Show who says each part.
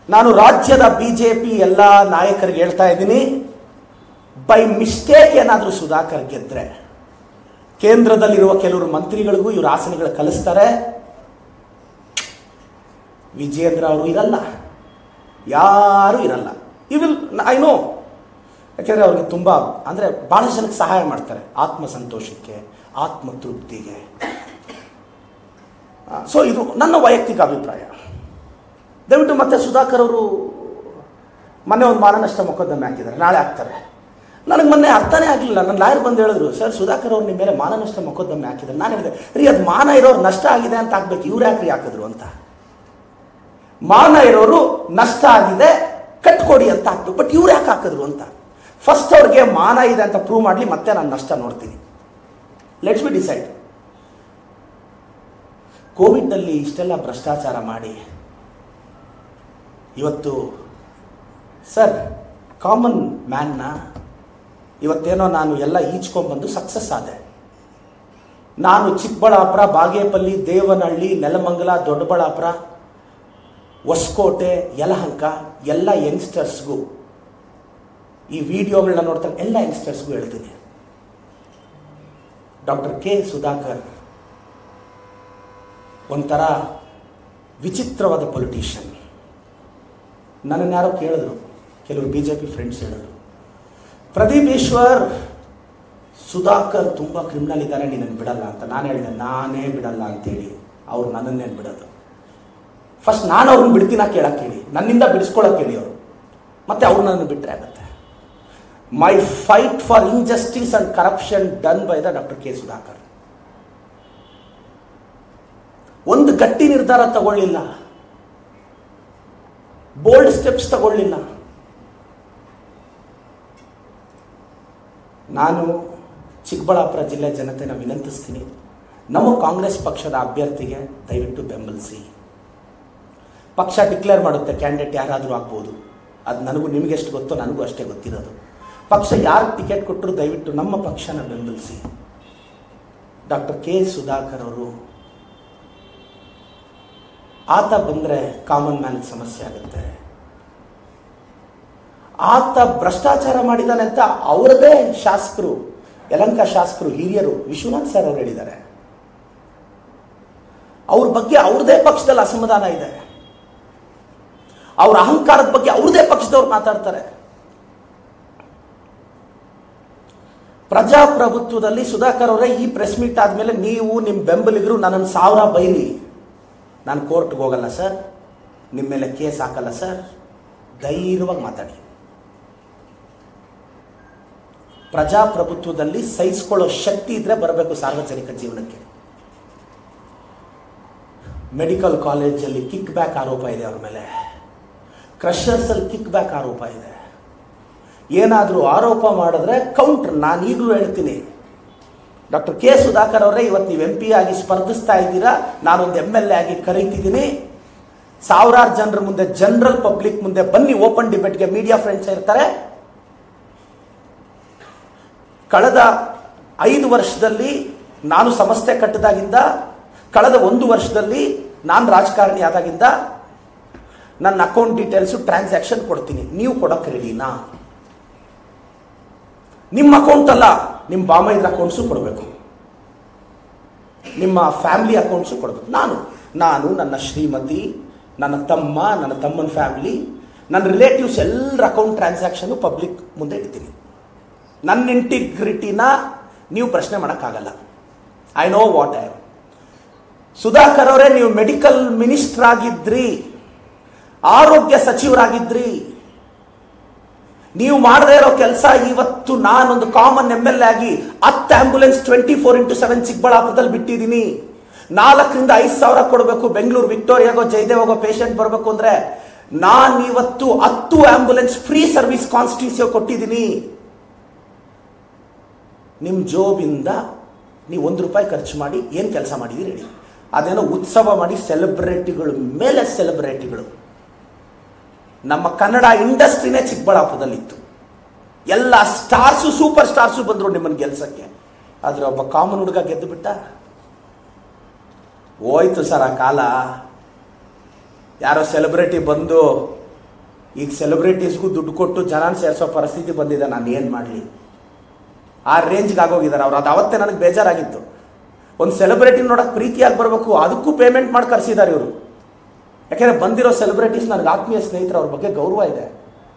Speaker 1: ನಾನು ರಾಜ್ಯದ ಬಿಜೆಪಿ ಎಲ್ಲ ನಾಯಕರಿಗೆ ಹೇಳ್ತಾ ಇದ್ದೀನಿ, ಬೈ ಮಿಸ್ಟೇಕ್ ಏನಾದರೂ ಸುಧಾಕರ್ ಗೆದ್ರೆ ಕೇಂದ್ರದಲ್ಲಿರುವ ಕೆಲವರು ಮಂತ್ರಿಗಳಿಗೂ ಇವರು ಆಸನಗಳು ಕಲಿಸ್ತಾರೆ. ವಿಜೇಂದ್ರ ಅವರು ಇರಲ್ಲ, ಯಾರೂ ಇರಲ್ಲ. ವಿಲ್ ಐ ನೋ, ಯಾಕೆಂದರೆ ಅವ್ರಿಗೆ ತುಂಬ ಅಂದರೆ ಭಾಳ ಜನಕ್ಕೆ ಸಹಾಯ ಮಾಡ್ತಾರೆ, ಆತ್ಮಸಂತೋಷಕ್ಕೆ, ಆತ್ಮತೃಪ್ತಿಗೆ. ಸೊ ಇದು ನನ್ನ ವೈಯಕ್ತಿಕ ಅಭಿಪ್ರಾಯ. ದಯವಿಟ್ಟು ಮತ್ತೆ ಸುಧಾಕರ್ ಅವರು ಮೊನ್ನೆ ಒಂದು ಮಾನನಷ್ಟ ಮೊಕದ್ದಮೆ ಹಾಕಿದ್ದಾರೆ, ನಾಳೆ ಹಾಕ್ತಾರೆ. ನನಗೆ ಮೊನ್ನೆ ಅರ್ಥನೇ ಆಗಲಿಲ್ಲ. ನನ್ನ ಲಾಯರ್ ಬಂದು ಹೇಳಿದ್ರು, ಸರ್ ಸುಧಾಕರ್ ಅವ್ರು ನಿಮ್ಮ ಮೇಲೆ ಮಾನನಷ್ಟ ಮೊಕದ್ದಮೆ ಹಾಕಿದ್ದಾರೆ. ನಾನು ಹೇಳಿದೆ, ರೀ ಅದು ಮಾನ ಇರೋರು ನಷ್ಟ ಆಗಿದೆ ಅಂತ ಹಾಕ್ಬೇಕು, ಇವ್ರು ಯಾಕ್ರಿ ಹಾಕಿದ್ರು ಅಂತ. ಮಾನ ಇರೋರು ನಷ್ಟ ಆಗಿದೆ ಕಟ್ಕೊಡಿ ಅಂತ ಹಾಕ್ಬೇಕು, ಬಟ್ ಇವ್ರು ಯಾಕೆ ಹಾಕಿದ್ರು ಅಂತ. ಫಸ್ಟ್ ಅವ್ರಿಗೆ ಮಾನ ಇದೆ ಅಂತ ಪ್ರೂವ್ ಮಾಡಲಿ, ಮತ್ತೆ ನಾನು ನಷ್ಟ ನೋಡ್ತೀನಿ. Let's be decide. ಕೋವಿಡ್ನಲ್ಲಿ ಇಷ್ಟೆಲ್ಲ ಭ್ರಷ್ಟಾಚಾರ ಮಾಡಿ ಇವತ್ತು ಸರ್ ಕಾಮನ್ ಮ್ಯಾನ್ನ ಇವತ್ತೇನೋ ನಾನು ಎಲ್ಲ ಈಚ್ಕೊಂಡ್ಬಂದು ಸಕ್ಸಸ್ ಆದೆ. ನಾನು ಚಿಕ್ಕಬಳ್ಳಾಪುರ, ಬಾಗೇಪಲ್ಲಿ, ದೇವನಹಳ್ಳಿ, ನೆಲಮಂಗಲ, ದೊಡ್ಡಬಳ್ಳಾಪುರ, ಹೊಸಕೋಟೆ, ಯಲಹಂಕ ಎಲ್ಲ ಯಂಗ್ಸ್ಟರ್ಸ್ಗೂ ಈ ವಿಡಿಯೋಗಳನ್ನ ನೋಡ್ತಾರೆ, ಎಲ್ಲ ಯಂಗ್ಸ್ಟರ್ಸ್ಗೂ ಹೇಳ್ತೀನಿ, ಡಾಕ್ಟರ್ ಕೆ ಸುಧಾಕರ್ ಒಂಥರ ವಿಚಿತ್ರವಾದ ಪೊಲಿಟಿಷಿಯನ್. ನನ್ನನ್ನು ಯಾರೋ ಕೇಳಿದ್ರು, ಕೆಲವರು ಬಿಜೆಪಿ ಫ್ರೆಂಡ್ಸ್ ಹೇಳಿದ್ರು, ಪ್ರದೀಪ್ ಈಶ್ವರ್ ಸುಧಾಕರ್ ತುಂಬ ಕ್ರಿಮಿನಲ್ ಇದ್ದಾರೆ, ನಿನ್ನನ್ನು ಬಿಡಲ್ಲ ಅಂತ. ನಾನು ಹೇಳಿದೆ, ನಾನೇ ಬಿಡಲ್ಲ ಅಂತೇಳಿ ಅವ್ರು ನನ್ನನ್ನೇನು ಬಿಡೋದು. ಫಸ್ಟ್ ನಾನು ಅವ್ರನ್ನ ಬಿಡ್ತೀನ ಕೇಳಕ್ಕೆ ಹೇಳಿ, ನನ್ನಿಂದ ಬಿಡಿಸ್ಕೊಳಕ್ಕೆ ಹೇಳಿ ಅವರು, ಮತ್ತೆ ಅವ್ರು ನನ್ನನ್ನು ಬಿಟ್ಟರೆ ಆಗುತ್ತೆ. My fight for injustice and corruption done by the doctor K Sudhakar. ಒಂದು ಗಟ್ಟಿ ನಿರ್ಧಾರ ತಗೊಳ್ಳಿಲ್ಲ, ಬೋಲ್ಡ್ ಸ್ಟೆಪ್ಸ್ ತಗೊಳ್ಳಿಲ್ಲ. ನಾನು ಚಿಕ್ಕಬಳ್ಳಾಪುರ ಜಿಲ್ಲೆ ಜನತೆನ ವಿನಂತಿಸ್ತೀನಿ, ನಮ್ಮ ಕಾಂಗ್ರೆಸ್ ಪಕ್ಷದ ಅಭ್ಯರ್ಥಿಗೆ ದಯವಿಟ್ಟು ಬೆಂಬಲಿಸಿ. ಪಕ್ಷ ಡಿಕ್ಲೇರ್ ಮಾಡುತ್ತೆ ಕ್ಯಾಂಡಿಡೇಟ್ ಯಾರಾದರೂ ಆಗ್ಬೋದು, ಅದು ನನಗೂ ನಿಮಗೆಷ್ಟು ಗೊತ್ತೋ ನನಗೂ ಅಷ್ಟೇ ಗೊತ್ತಿರೋದು. ಪಕ್ಷ ಯಾರು ಟಿಕೆಟ್ ಕೊಟ್ಟರು ದಯವಿಟ್ಟು ನಮ್ಮ ಪಕ್ಷನ ಬೆಂಬಲಿಸಿ. ಡಾಕ್ಟರ್ ಕೆ ಸುಧಾಕರ್ ಅವರು ಆತ ಬಂದರೆ ಕಾಮನ್ ಮ್ಯಾನ್ಗೆ ಸಮಸ್ಯೆ ಆಗುತ್ತೆ. ಆತ ಭ್ರಷ್ಟಾಚಾರ ಮಾಡಿದ್ದಾನೆ ಅಂತ ಅವರದೇ ಶಾಸಕರು, ಯಲಹಂಕ ಶಾಸಕರು, ಹಿರಿಯರು, ವಿಶ್ವನಾಥ್ ಸರ್ ಅವರು ಹೇಳಿದ್ದಾರೆ. ಅವ್ರ ಬಗ್ಗೆ ಅವ್ರದೇ ಪಕ್ಷದಲ್ಲಿ ಅಸಮಾಧಾನ ಇದೆ. ಅವ್ರ ಅಹಂಕಾರದ ಬಗ್ಗೆ ಅವ್ರದೇ ಪಕ್ಷದವ್ರು ಮಾತಾಡ್ತಾರೆ. ಪ್ರಜಾಪ್ರಭುತ್ವದಲ್ಲಿ ಸುಧಾಕರ್ ಅವರೇ ಈ ಪ್ರೆಸ್ ಮೀಟ್ ಆದಮೇಲೆ ನೀವು ನಿಮ್ಮ ಬೆಂಬಲಿಗರು ನನ್ನನ್ನು 1000 ಬೈರಿ, ನಾನು ಕೋರ್ಟ್ಗೆ ಹೋಗಲ್ಲ ಸರ್, ನಿಮ್ಮ ಮೇಲೆ ಕೇಸ್ ಹಾಕಲ್ಲ ಸರ್, ಧೈರ್ಯವಾಗಿ ಮಾತಾಡಿ. ಪ್ರಜಾಪ್ರಭುತ್ವದಲ್ಲಿ ಸಹಿಸಿಕೊಳ್ಳೋ ಶಕ್ತಿ ಇದ್ರೆ ಬರಬೇಕು ಸಾರ್ವಜನಿಕ ಜೀವನಕ್ಕೆ. ಮೆಡಿಕಲ್ ಕಾಲೇಜಲ್ಲಿ ಕಿಕ್ ಬ್ಯಾಕ್ ಆರೋಪ ಇದೆ ಅವ್ರ ಮೇಲೆ, ಕ್ರಷರ್ಸಲ್ಲಿ ಕಿಕ್ ಬ್ಯಾಕ್ ಆರೋಪ ಇದೆ. ಏನಾದರೂ ಆರೋಪ ಮಾಡಿದ್ರೆ ಕೌಂಟರ್. ನಾನು ಈಗಲೂ ಹೇಳ್ತೀನಿ, ಡಾಕ್ಟರ್ ಕೆ ಸುಧಾಕರ್ ಅವರೇ, ಇವತ್ತು ನೀವು MP ಆಗಿ ಸ್ಪರ್ಧಿಸ್ತಾ ಇದ್ದೀರಾ, ನಾನೊಂದು MLA ಆಗಿ ಕರೀತಿದ್ದೀನಿ. 1000 ಜನರ ಮುಂದೆ, ಜನರಲ್ ಪಬ್ಲಿಕ್ ಮುಂದೆ ಬನ್ನಿ, ಓಪನ್ ಡಿಬೇಟ್ಗೆ ಮೀಡಿಯಾ ಫ್ರೆಂಡ್ಸ್ ಇರ್ತಾರೆ. ಕಳೆದ 5 ವರ್ಷದಲ್ಲಿ ನಾನು ಸಂಸ್ಥೆ ಕಟ್ಟಿದಾಗಿಂದ, ಕಳೆದ 1 ವರ್ಷದಲ್ಲಿ ನಾನು ರಾಜಕಾರಣಿ ಆದಾಗಿಂದ ನನ್ನ ಅಕೌಂಟ್ ಡೀಟೇಲ್ಸು, ಟ್ರಾನ್ಸಾಕ್ಷನ್ ಕೊಡ್ತೀನಿ. ನೀವು ಕೊಡೋಕ್ಕೆ ರೆಡಿನಾ? ನಿಮ್ಮ ಅಕೌಂಟ್ ಅಲ್ಲ, ನಿಮ್ಮ ಬಾಮೈದ್ರ ಅಕೌಂಟ್ಸು ಕೊಡಬೇಕು, ನಿಮ್ಮ ಫ್ಯಾಮಿಲಿ ಅಕೌಂಟ್ಸು ಕೊಡಬೇಕು. ನಾನು ನನ್ನ ಶ್ರೀಮತಿ, ನನ್ನ ತಮ್ಮ, ನನ್ನ ತಮ್ಮನ ಫ್ಯಾಮಿಲಿ, ನನ್ನ ರಿಲೇಟಿವ್ಸ್ ಎಲ್ಲರ ಅಕೌಂಟ್ ಟ್ರಾನ್ಸಾಕ್ಷನ್ ಪಬ್ಲಿಕ್ ಮುಂದೆ ಇಡ್ತೀನಿ. ನನ್ನ ಇಂಟಿಗ್ರಿಟಿನ ನೀವು ಪ್ರಶ್ನೆ ಮಾಡೋಕ್ಕಾಗಲ್ಲ. I know what I am. Sudhakar ಅವರೇ, ನೀವು ಮೆಡಿಕಲ್ ಮಿನಿಸ್ಟರ್ ಆಗಿದ್ರಿ, ಆರೋಗ್ಯ ಸಚಿವರಾಗಿದ್ರಿ. ನೀವು ಮಾಡದೇ ಇರೋ ಕೆಲಸ ಇವತ್ತು ನಾನೊಂದು ಕಾಮನ್ MLA ಆಗಿ 10 ಆಂಬ್ಯುಲೆನ್ಸ್ 24x7 ಚಿಕ್ಕಬಳ್ಳಾಪುರದಲ್ಲಿ ಬಿಟ್ಟಿದ್ದೀನಿ. 4,000 to 5,000 ಕೊಡಬೇಕು. ಬೆಂಗಳೂರು ವಿಕ್ಟೋರಿಯಾಗೋ ಜಯದೇವಾಗೋ ಪೇಷಂಟ್ ಬರಬೇಕು ಅಂದ್ರೆ ನಾನು ಇವತ್ತು 10 ಆಂಬ್ಯುಲೆನ್ಸ್ ಫ್ರೀ ಸರ್ವಿಸ್ ಕಾನ್ಸ್ಟಿಟ್ಯೂನ್ಸಿ ಕೊಟ್ಟಿದ್ದೀನಿ. ನಿಮ್ಮ ಜೋಬಿಂದ ನೀವು ₹1 ಖರ್ಚು ಮಾಡಿ ಏನು ಕೆಲಸ ಮಾಡಿದ್ದೀರಿ ಹೇಳಿ. ಅದೇನೋ ಉತ್ಸವ ಮಾಡಿ ಸೆಲೆಬ್ರಿಟಿಗಳು ಮೇಲೆ ಸೆಲೆಬ್ರಿಟಿಗಳು. ನಮ್ಮ ಕನ್ನಡ ಇಂಡಸ್ಟ್ರಿನೇ ಚಿಕ್ಕಬಳ್ಳಾಪುರದಲ್ಲಿತ್ತು. ಎಲ್ಲ ಸ್ಟಾರ್ಸು, ಸೂಪರ್ ಸ್ಟಾರ್ಸು ಬಂದರು ನಿಮ್ಮನ್ನು ಗೆಲ್ಸಕ್ಕೆ. ಆದರೆ ಒಬ್ಬ ಕಾಮನ್ ಹುಡುಗ ಗೆದ್ದು ಬಿಟ್ಟ. ಹೋಯ್ತು ಸರ್ ಆ ಕಾಲ. ಯಾರೋ ಸೆಲೆಬ್ರಿಟಿ ಬಂದು ಈಗ ಸೆಲೆಬ್ರಿಟೀಸ್ಗೂ ದುಡ್ಡು ಕೊಟ್ಟು ಜನ ಸೇರಿಸೋ ಪರಿಸ್ಥಿತಿ ಬಂದಿದೆ. ನಾನು ಏನು ಮಾಡಲಿ? ಆ ರೇಂಜ್ಗೆ ಆಗೋಗಿದ್ದಾರೆ ಅವ್ರು. ಅದು ಅವತ್ತೇ ನನಗೆ ಬೇಜಾರಾಗಿತ್ತು. ಒಂದು ಸೆಲೆಬ್ರಿಟಿ ನೋಡೋಕೆ ಪ್ರೀತಿಯಾಗಿ ಬರಬೇಕು, ಅದಕ್ಕೂ ಪೇಮೆಂಟ್ ಮಾಡಿ ಕರೆಸಿದ್ದಾರೆ ಇವರು. ಯಾಕೆಂದರೆ ಬಂದಿರೋ ಸೆಲೆಬ್ರಿಟೀಸ್ ನನಗೆ ಆತ್ಮೀಯ ಸ್ನೇಹಿತರು, ಅವ್ರ ಬಗ್ಗೆ ಗೌರವ ಇದೆ.